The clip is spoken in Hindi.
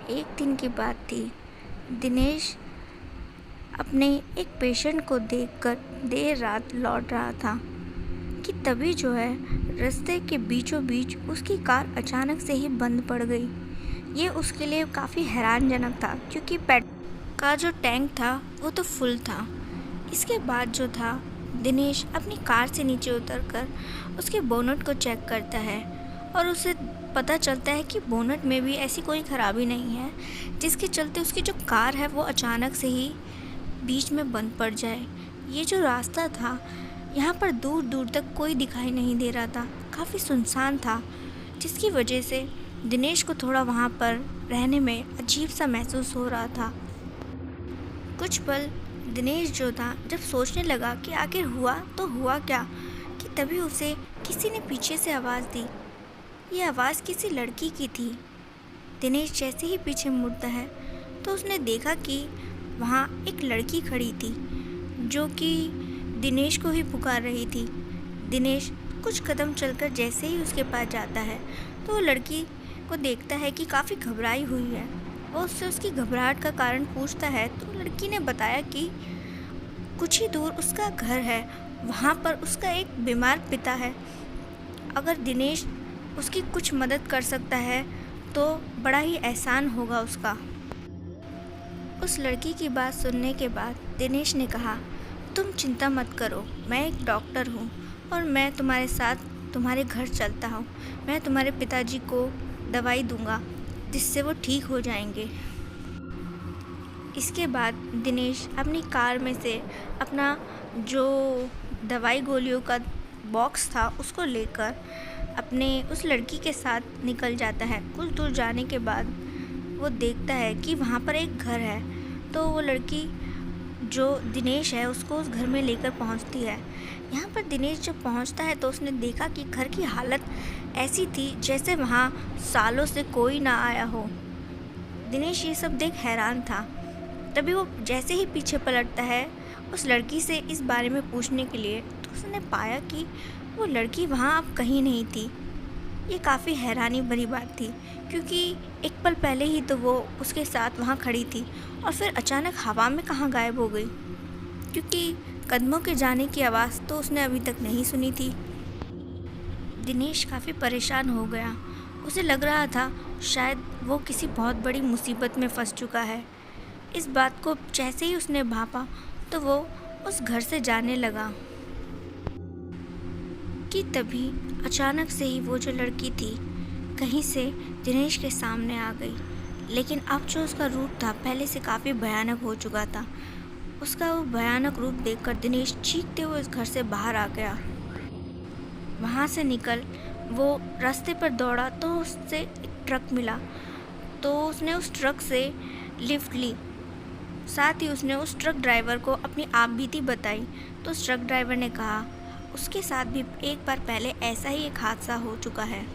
एक दिन की बात थी। दिनेश अपने एक पेशेंट को देखकर देर रात लौट रहा था कि तभी जो है रास्ते के बीचों बीच उसकी कार अचानक से ही बंद पड़ गई। ये उसके लिए काफ़ी हैरानजनक था क्योंकि पेट्रोल का जो टैंक था वो तो फुल था। इसके बाद जो था दिनेश अपनी कार से नीचे उतरकर उसके बोनट को चेक करता है और उसे पता चलता है कि बोनट में भी ऐसी कोई ख़राबी नहीं है जिसके चलते उसकी जो कार है वो अचानक से ही बीच में बंद पड़ जाए। ये जो रास्ता था यहाँ पर दूर दूर तक कोई दिखाई नहीं दे रहा था, काफ़ी सुनसान था, जिसकी वजह से दिनेश को थोड़ा वहाँ पर रहने में अजीब सा महसूस हो रहा था। कुछ पल दिनेश जो था जब सोचने लगा कि आखिर हुआ तो हुआ क्या, कि तभी उसे किसी ने पीछे से आवाज़ दी। ये आवाज़ किसी लड़की की थी। दिनेश जैसे ही पीछे मुड़ता है तो उसने देखा कि वहाँ एक लड़की खड़ी थी जो कि दिनेश को ही पुकार रही थी। दिनेश कुछ कदम चलकर जैसे ही उसके पास जाता है तो वो लड़की को देखता है कि काफ़ी घबराई हुई है। वो उससे उसकी घबराहट का कारण पूछता है तो लड़की ने बताया कि कुछ ही दूर उसका घर है, वहाँ पर उसका एक बीमार पिता है। अगर दिनेश उसकी कुछ मदद कर सकता है तो बड़ा ही एहसान होगा उसका। उस लड़की की बात सुनने के बाद दिनेश ने कहा, तुम चिंता मत करो, मैं एक डॉक्टर हूँ और मैं तुम्हारे साथ तुम्हारे घर चलता हूँ। मैं तुम्हारे पिताजी को दवाई दूंगा जिससे वो ठीक हो जाएंगे। इसके बाद दिनेश अपनी कार में से अपना जो दवाई गोलियों का बॉक्स था उसको लेकर अपने उस लड़की के साथ निकल जाता है। कुछ दूर जाने के बाद वो देखता है कि वहाँ पर एक घर है, तो वो लड़की जो दिनेश है उसको उस घर में लेकर पहुँचती है। यहाँ पर दिनेश जब पहुँचता है तो उसने देखा कि घर की हालत ऐसी थी जैसे वहाँ सालों से कोई ना आया हो। दिनेश ये सब देख हैरान था। तभी वो जैसे ही पीछे पलटता है उस लड़की से इस बारे में पूछने के लिए, तो उसने पाया कि वो लड़की वहाँ अब कहीं नहीं थी। ये काफ़ी हैरानी भरी बात थी क्योंकि एक पल पहले ही तो वो उसके साथ वहाँ खड़ी थी और फिर अचानक हवा में कहाँ गायब हो गई, क्योंकि कदमों के जाने की आवाज़ तो उसने अभी तक नहीं सुनी थी। दिनेश काफ़ी परेशान हो गया। उसे लग रहा था शायद वो किसी बहुत बड़ी मुसीबत में फंस चुका है। इस बात को जैसे ही उसने भांपा तो वो उस घर से जाने लगा कि तभी अचानक से ही वो जो लड़की थी कहीं से दिनेश के सामने आ गई। लेकिन अब जो उसका रूप था पहले से काफ़ी भयानक हो चुका था। उसका वो भयानक रूप देखकर दिनेश चीखते हुए उस घर से बाहर आ गया। वहाँ से निकल वो रास्ते पर दौड़ा तो उससे एक ट्रक मिला, तो उसने उस ट्रक से लिफ्ट ली। साथ ही उसने उस ट्रक ड्राइवर को अपनी आपबीती बताई, तो उस ट्रक ड्राइवर ने कहा उसके साथ भी एक बार पहले ऐसा ही एक हादसा हो चुका है।